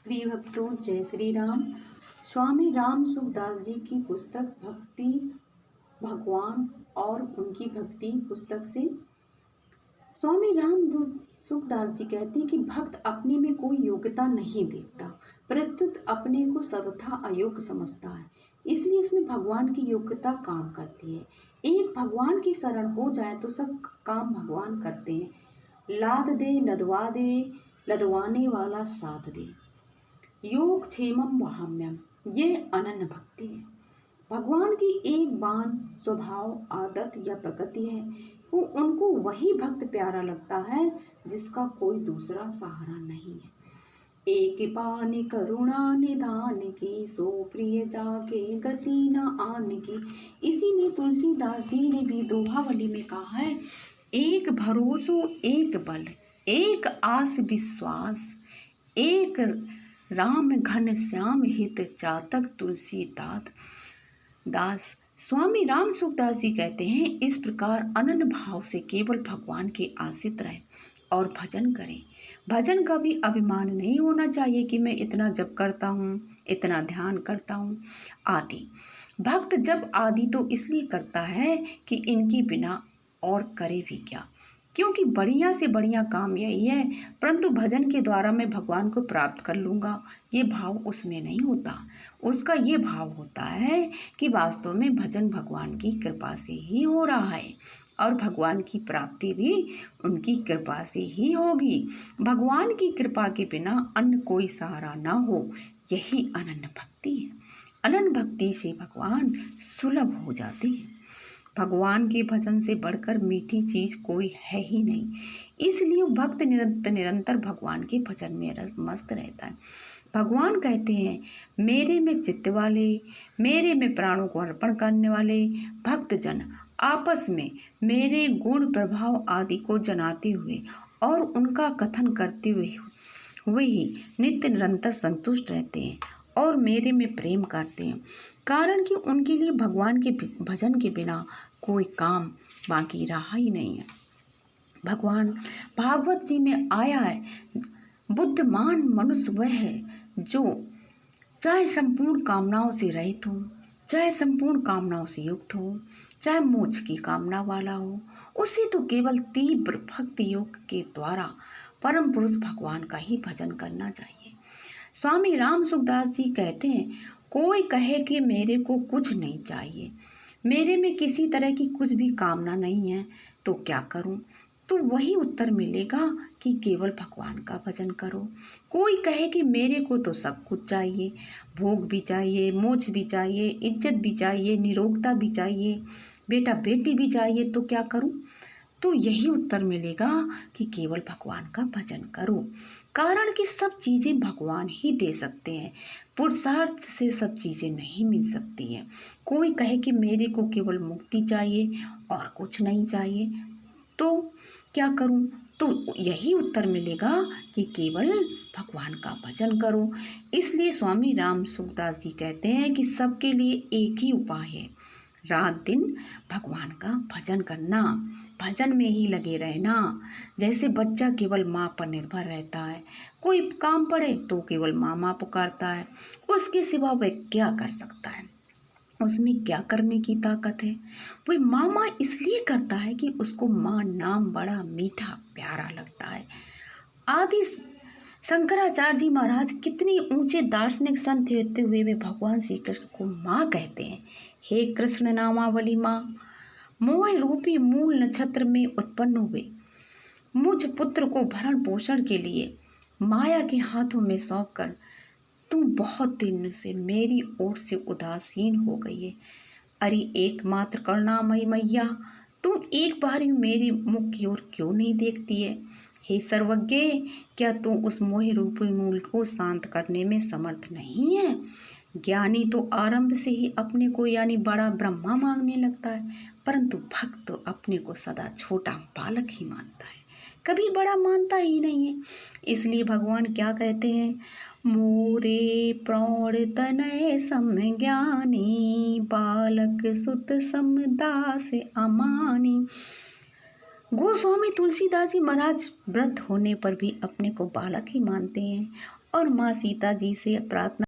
प्रिय भक्तों, जय श्री राम। स्वामी राम सुखदास जी की पुस्तक भक्ति भगवान और उनकी भक्ति पुस्तक से स्वामी सुखदास जी कहते हैं कि भक्त अपने में कोई योग्यता नहीं देखता, प्रत्युत अपने को सर्वथा अयोग्य समझता है, इसलिए इसमें भगवान की योग्यता काम करती है। एक भगवान की शरण हो जाए तो सब काम भगवान करते हैं। लाद दे लदवा दे, लदवाने वाला साध दे, योग क्षेमम वहाम्यम, ये अनन्य भक्ति है। भगवान की एक बान स्वभाव, आदत या प्रकृति है। वो उनको वही भक्त प्यारा लगता है जिसका कोई दूसरा सहारा नहीं है। एक पानी करुणा निधान की, सो प्रिय जाके गति न आन की। इसी ने तुलसीदास जी ने भी दोहावली में कहा है, एक भरोसो एक बल, एक आस विश्वास, एक राम घन श्याम हित चातक तुलसी दास। स्वामी राम सुखदास जी कहते हैं, इस प्रकार अनन्य भाव से केवल भगवान के आश्रित रहें और भजन करें। भजन का भी अभिमान नहीं होना चाहिए कि मैं इतना जप करता हूँ, इतना ध्यान करता हूँ आदि। भक्त जब आदि तो इसलिए करता है कि इनकी बिना और करे भी क्या, क्योंकि बढ़िया से बढ़िया काम यही है, परंतु भजन के द्वारा मैं भगवान को प्राप्त कर लूँगा, ये भाव उसमें नहीं होता। उसका ये भाव होता है कि वास्तव में भजन भगवान की कृपा से ही हो रहा है और भगवान की प्राप्ति भी उनकी कृपा से ही होगी। भगवान की कृपा के बिना अन्य कोई सहारा ना हो, यही अनन्य भक्ति है। अनन्य भक्ति से भगवान सुलभ हो जाते हैं। भगवान के भजन से बढ़कर मीठी चीज कोई है ही नहीं, इसलिए भक्त निरंतर भगवान के भजन में मस्त रहता है। भगवान कहते हैं, मेरे में चित्त वाले, मेरे में प्राणों को अर्पण करने वाले भक्त जन आपस में मेरे गुण प्रभाव आदि को जनाते हुए और उनका कथन करते हुए ही नित्य निरंतर संतुष्ट रहते हैं और मेरे में प्रेम करते हैं, कारण कि उनके लिए भगवान के भजन के बिना कोई काम बाकी रहा ही नहीं है। भगवान भागवत जी में आया है, बुद्धिमान मनुष्य वह है जो चाहे संपूर्ण कामनाओं से रहित हो, चाहे संपूर्ण कामनाओं से युक्त हो, चाहे मोक्ष की कामना वाला हो, उसे तो केवल तीव्र भक्ति योग के द्वारा परम पुरुष भगवान का ही भजन करना चाहिए। स्वामी राम सुखदास जी कहते हैं, कोई कहे कि मेरे को कुछ नहीं चाहिए, मेरे में किसी तरह की कुछ भी कामना नहीं है, तो क्या करूं? तो वही उत्तर मिलेगा कि केवल भगवान का भजन करो। कोई कहे कि मेरे को तो सब कुछ चाहिए, भोग भी चाहिए, मोक्ष भी चाहिए, इज्जत भी चाहिए, निरोगता भी चाहिए, बेटा बेटी भी चाहिए, तो क्या करूं? तो यही उत्तर मिलेगा कि केवल भगवान का भजन करो, कारण कि सब चीज़ें भगवान ही दे सकते हैं, पुरुषार्थ से सब चीज़ें नहीं मिल सकती हैं। कोई कहे कि मेरे को केवल मुक्ति चाहिए और कुछ नहीं चाहिए, तो क्या करूं? तो यही उत्तर मिलेगा कि केवल भगवान का भजन करो। इसलिए स्वामी राम सुखदास जी कहते हैं कि सबके लिए एक ही उपाय है, रात दिन भगवान का भजन करना, भजन में ही लगे रहना। जैसे बच्चा केवल माँ पर निर्भर रहता है, कोई काम पड़े तो केवल माँ माँ पुकारता है, उसके सिवा वह क्या कर सकता है, उसमें क्या करने की ताकत है? वह माँ माँ इसलिए करता है कि उसको माँ नाम बड़ा मीठा प्यारा लगता है। आदि शंकराचार्य जी महाराज कितनी ऊंचे दार्शनिक संत होते हुए वे भगवान श्री कृष्ण को माँ कहते हैं। हे कृष्ण नामावली माँ, मोह रूपी मूल नक्षत्र में उत्पन्न हुए मुझ पुत्र को भरण पोषण के लिए माया के हाथों में सौंप कर तुम बहुत दिन से मेरी ओर से उदासीन हो गई है। अरे एकमात्र करुणामयी मैया, तुम एक बार भी मेरी मुख की ओर क्यों नहीं देखती है? हे सर्वज्ञ, क्या तुम उस मोह रूपी मूल को शांत करने में समर्थ नहीं है? ज्ञानी तो आरंभ से ही अपने को यानी बड़ा ब्रह्मा मांगने लगता है, परंतु भक्त तो अपने को सदा छोटा बालक ही मानता है, कभी बड़ा मानता ही नहीं है। इसलिए भगवान क्या कहते हैं, मोरे प्रौढ़ तनय समज्ञानी, बालक सुत समदास अमानी। गोस्वामी तुलसीदास जी महाराज वृद्ध होने पर भी अपने को बालक ही मानते हैं और माँ सीता जी से प्रार्थना